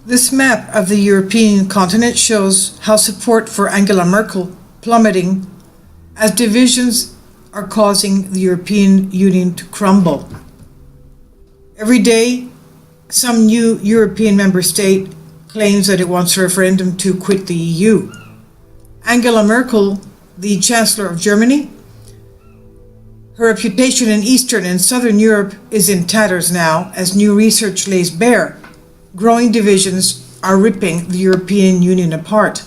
This map of the European continent shows how support for Angela Merkel plummeting as divisions are causing the European Union to crumble. Every day, some new European member state claims that it wants a referendum to quit the EU. Angela Merkel, the Chancellor of Germany, her reputation in Eastern and Southern Europe is in tatters now, as new research lays bare. Growing divisions are ripping the European Union apart.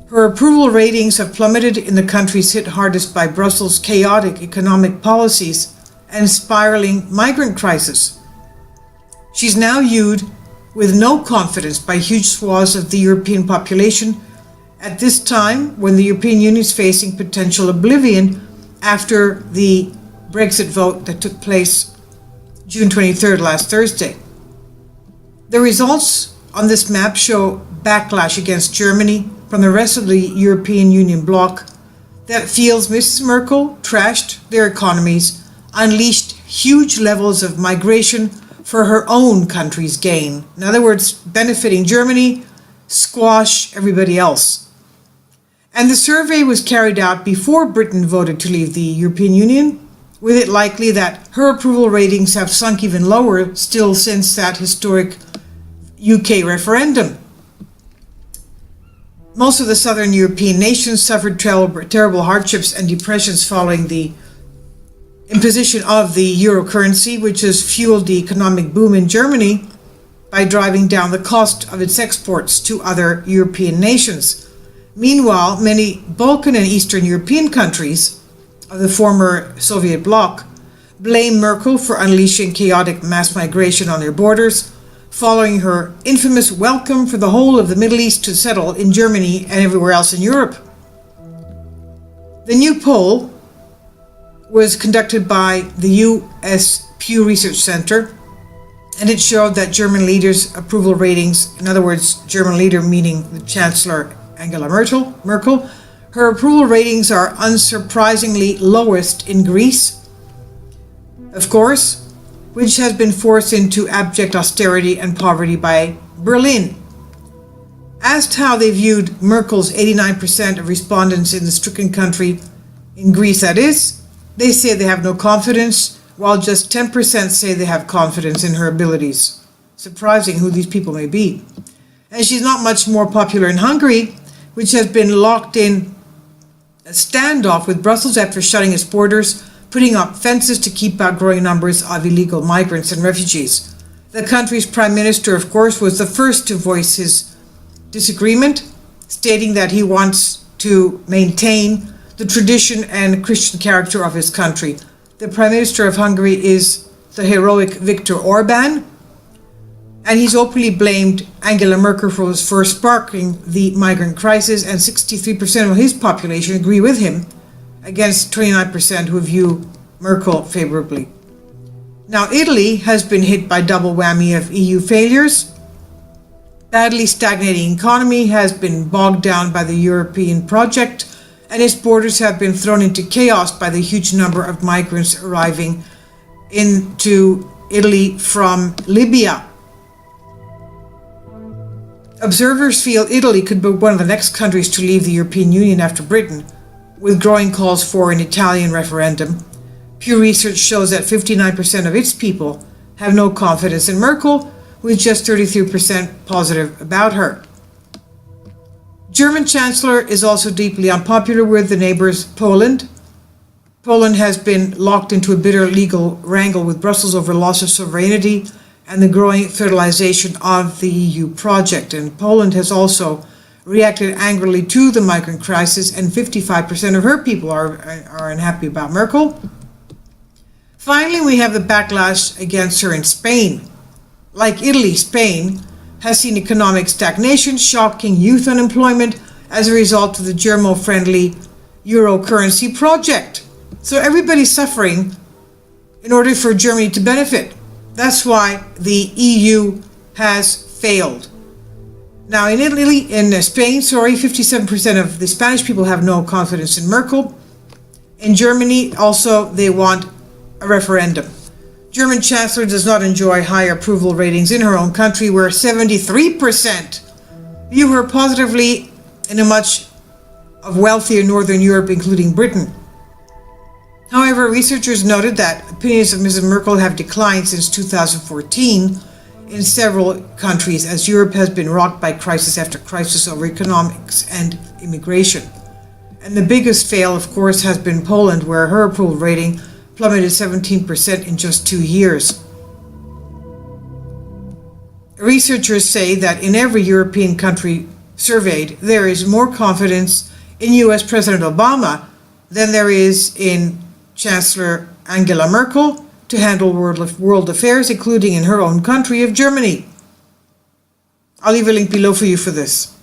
Her approval ratings have plummeted in the countries hit hardest by Brussels' chaotic economic policies and spiraling migrant crisis. She's now viewed with no confidence by huge swaths of the European population at this time when the European Union is facing potential oblivion after the Brexit vote that took place June 23rd, last Thursday. The results on this map show backlash against Germany from the rest of the European Union bloc that feels Mrs. Merkel trashed their economies, unleashed huge levels of migration for her own country's gain. In other words, benefiting Germany, squash everybody else. And the survey was carried out before Britain voted to leave the European Union, with it likely that her approval ratings have sunk even lower still since that historic UK referendum. Most of the southern European nations suffered terrible hardships and depressions following the imposition of the euro currency, which has fueled the economic boom in Germany by driving down the cost of its exports to other European nations. Meanwhile, many Balkan and Eastern European countries of the former Soviet bloc blame Merkel for unleashing chaotic mass migration on their borders, following her infamous welcome for the whole of the Middle East to settle in Germany and everywhere else in Europe. The new poll was conducted by the US Pew Research Center, and it showed that German leaders' approval ratings, in other words, German leader meaning the Chancellor Angela Merkel, her approval ratings are unsurprisingly lowest in Greece, of course, which has been forced into abject austerity and poverty by Berlin. Asked how they viewed Merkel's 89% of respondents in the stricken country, in Greece that is, they say they have no confidence, while just 10% say they have confidence in her abilities. Surprising who these people may be. And she's not much more popular in Hungary, which has been locked in a standoff with Brussels after shutting its borders, putting up fences to keep out growing numbers of illegal migrants and refugees. The country's prime minister, of course, was the first to voice his disagreement, stating that he wants to maintain the tradition and Christian character of his country. The prime minister of Hungary is the heroic Viktor Orbán, and he's openly blamed Angela Merkel for sparking the migrant crisis, and 63% of his population agree with him, against 29% who view Merkel favorably. Now, Italy has been hit by double whammy of EU failures. Badly stagnating economy has been bogged down by the European project, and its borders have been thrown into chaos by the huge number of migrants arriving into Italy from Libya. Observers feel Italy could be one of the next countries to leave the European Union after Britain, with growing calls for an Italian referendum. Pew Research shows that 59% of its people have no confidence in Merkel, with just 33% positive about her. German Chancellor is also deeply unpopular with the neighbors Poland. Poland has been locked into a bitter legal wrangle with Brussels over loss of sovereignty and the growing federalization of the EU project. And Poland has also reacted angrily to the migrant crisis, and 55% of her people are unhappy about Merkel. Finally, we have the backlash against her in Spain. Like Italy, Spain has seen economic stagnation, shocking youth unemployment as a result of the German-friendly euro currency project. So everybody's suffering in order for Germany to benefit. That's why the EU has failed. Now, in Spain, 57% of the Spanish people have no confidence in Merkel. In Germany, also, they want a referendum. German Chancellor does not enjoy high approval ratings in her own country, where 73% view her positively in a much of wealthier Northern Europe, including Britain. However, researchers noted that opinions of Mrs. Merkel have declined since 2014 in several countries, as Europe has been rocked by crisis after crisis over economics and immigration. And the biggest fail, of course, has been Poland, where her approval rating plummeted 17% in just 2 years. Researchers say that in every European country surveyed, there is more confidence in US President Obama than there is in Chancellor Angela Merkel to handle world affairs, including in her own country of Germany. I'll leave a link below for you for this.